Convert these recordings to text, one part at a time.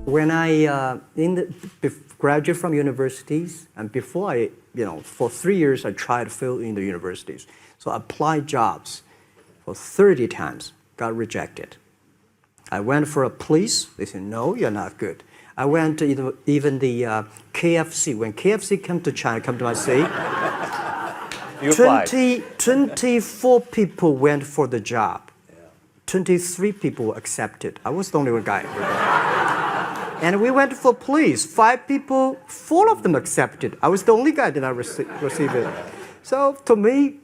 When I graduated from universities, and before for 3 years I tried to fill in the universities. So I applied jobs for 30 times, got rejected. I went for a police, they said, no, you're not good. I went to even the KFC. When KFC came to China, come to my city, 24 people went for the job. 23 people were accepted. I was the only one guy. And we went for police. 5 people, 4 of them accepted. I was the only guy that did not receive it. So to me,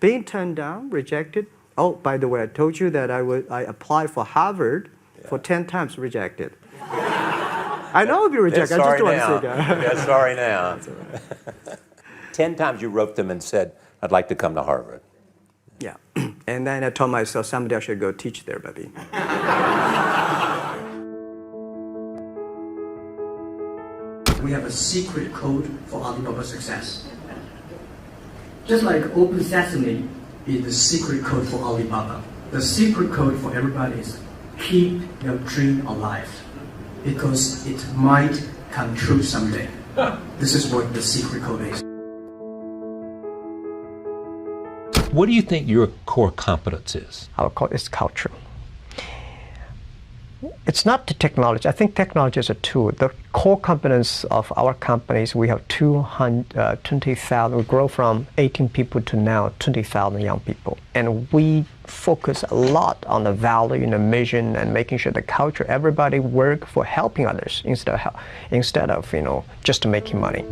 being turned down, rejected. Oh, by the way, I told you that I applied for Harvard for 10 times, rejected. I know I'll be rejected. I just want to say that. Yeah, sorry now. 10 times you wrote them and said, I'd like to come to Harvard. Yeah. And then I told myself, someday I should go teach there, baby. We have a secret code for Alibaba success. Just like Open Sesame is the secret code for Alibaba. The secret code for everybody is keep your dream alive, because it might come true someday. This is what the secret code is. What do you think your core competence is? Our core is culture. It's not the technology. I think technology is a tool. The core competence of our companies, we have 20,000. We grow from 18 people to now 20,000 young people. And we focus a lot on the value and the mission and making sure the culture, everybody work for helping others instead of just making money.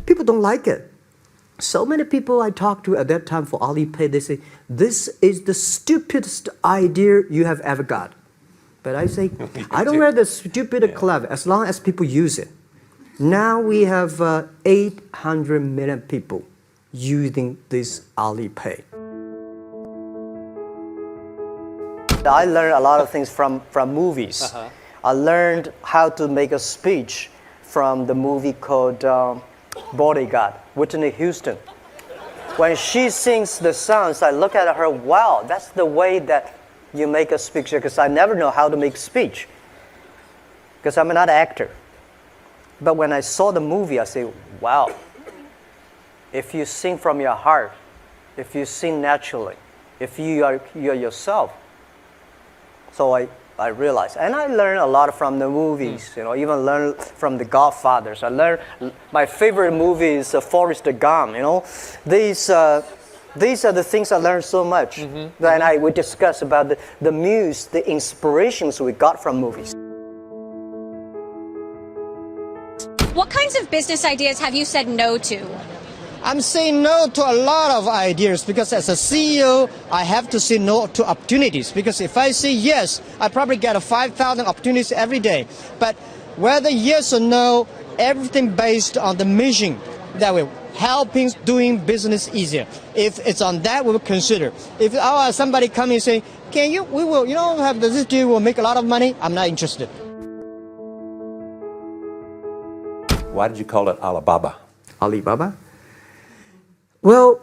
People don't like it. So many people I talked to at that time for Alipay, they say, this is the stupidest idea you have ever got. But I say, I don't wear the stupid clever, as long as people use it. Now we have 800 million people using this Alipay. I learned a lot of things from movies. I learned how to make a speech from the movie called Bodyguard, Whitney Houston. When she sings the songs, I look at her, wow, that's the way that you make a speech, because I never know how to make speech, because I'm not an actor. But when I saw the movie, I say, wow, if you sing from your heart, if you sing naturally, if you're yourself. So I realized, and I learned a lot from the movies, even learned from the Godfathers. I learned, my favorite movie is Forrest Gump, These are the things I learned so much. Then we discuss about the muse, the inspirations we got from movies. What kinds of business ideas have you said no to? I'm saying no to a lot of ideas, because as a CEO, I have to say no to opportunities. Because if I say yes, I probably get 5,000 opportunities every day. But whether yes or no, everything based on the mission that we're helping doing business easier. If it's on that, we will consider. If somebody come and say, we will, have this deal, will make a lot of money, I'm not interested. Why did you call it Alibaba? Alibaba? Well,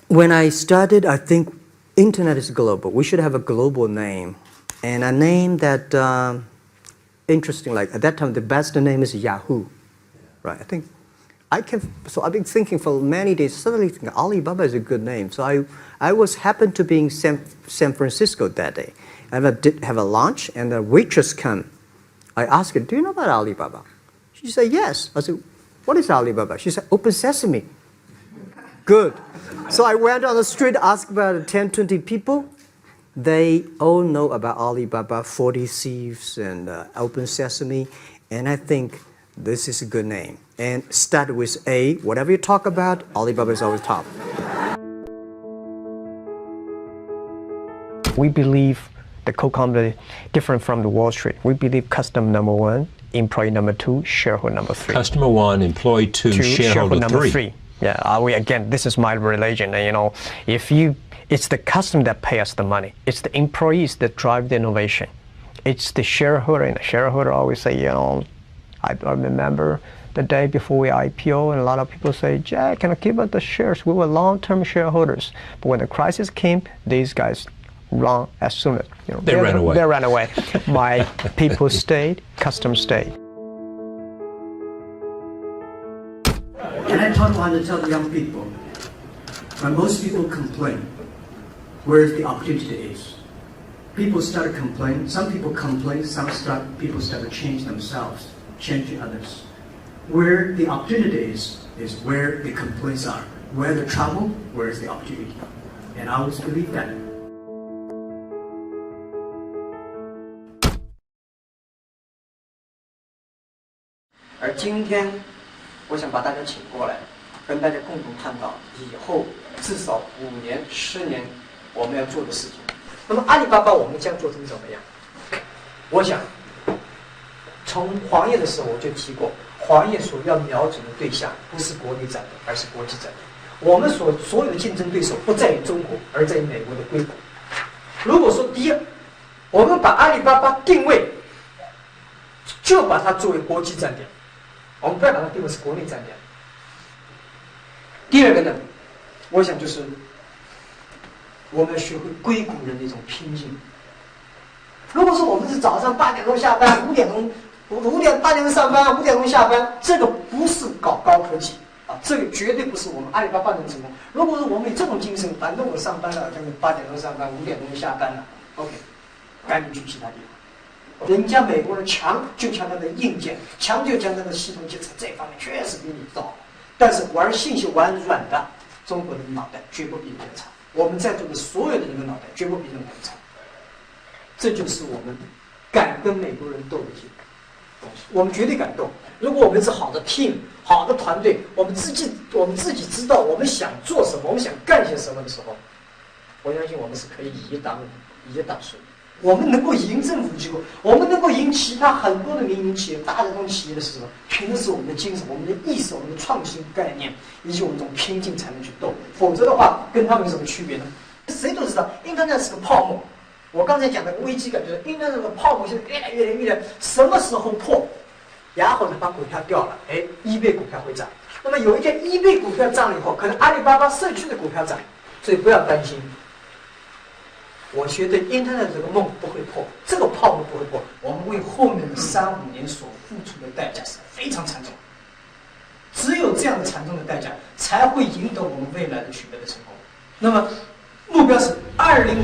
when I started, I think internet is global. We should have a global name. And a name that, interesting, like at that time, the best name is Yahoo. Right, so I've been thinking for many days, suddenly thinking Alibaba is a good name. So I happened to be in San Francisco that day. I did have a lunch, and the waitress came. I asked her, do you know about Alibaba? She said, yes. I said, what is Alibaba? She said, Open Sesame. Good. So I went on the street, asked about 10, 20 people. They all know about Alibaba, 40 Thieves, and Open Sesame. And I think this is a good name. And start with A. Whatever you talk about, Alibaba is always top. We believe the co-company different from the Wall Street. We believe customer number 1, employee number 2, shareholder number 3. Customer 1, employee 2, shareholder number 3. 3. Yeah, again, this is my religion. It's the customer that pay us the money. It's the employees that drive the innovation. It's the shareholder, and the shareholder always say, I remember the day before we IPO, and a lot of people say, Jack, can I keep up the shares? We were long-term shareholders. But when the crisis came, these guys run as soon as They ran away. They ran away. My people stayed, customers stayed. And I want to tell the young people, when most people complain, where the opportunity is. People start to complain. Some people complain. People start to change themselves, changing others. Where the opportunity is where the complaints are. Where the trouble, where is the opportunity? And I always believe that. 而今天，我想把大家请过来，跟大家共同探讨以后至少5年、10年我们要做的事情。那么阿里巴巴我们将做成怎么样？我想，从黄页的时候我就提过，黄页所要瞄准的对象不是国内战略，而是国际战略。我们所有的竞争对手不在于中国，而在于美国的硅谷。如果说第一，我们把阿里巴巴定位，就把它作为国际战略，我们不要把它定位是国内战略。第二个呢，我想就是我们要学会硅谷人的一种拼劲。如果说我们是早上8点钟下班，8点钟上班，5点钟下班，这个不是搞高科技啊，这个绝对不是我们阿里巴巴能成功。如果是我们有这种精神，反正我上班了，将近8点钟上班，5点钟就下班了 ，OK， 赶紧去其他地方。人家美国人强就强他的硬件，强就强他的系统建设，这方面确实比你糟。但是玩信息玩软的，中国人的脑袋绝不比别人差。我们在座的所有的人的脑袋绝不比任何人差。这就是我们敢跟美国人斗的东西，我们绝对敢斗。如果我们是好的 team、好的团队，我们自己知道我们想做什么，我们想干些什么的时候，我相信我们是可以以一当十。我们能够赢政府机构，我们能够赢其他很多的民营企业、大的这种企业的是什么？凭的是我们的精神、我们的意识、我们的创新概念，以及我们这种拼劲才能去斗。否则的话，跟他们有什么区别呢？谁都知道 ，Internet 是个泡沫。我刚才讲的危机感就是 Internet 的泡沫现在越来，什么时候破？然后呢，把股票掉了，eBay 股票会涨。那么有一天 eBay 股票涨了以后，可能阿里巴巴社区的股票涨，所以不要担心。我觉得 Internet 这个梦不会破，这个泡沫不会破。我们为后面的3、5年所付出的代价是非常惨重，只有这样的惨重的代价，才会赢得我们未来的取得的成功。那么目标是20。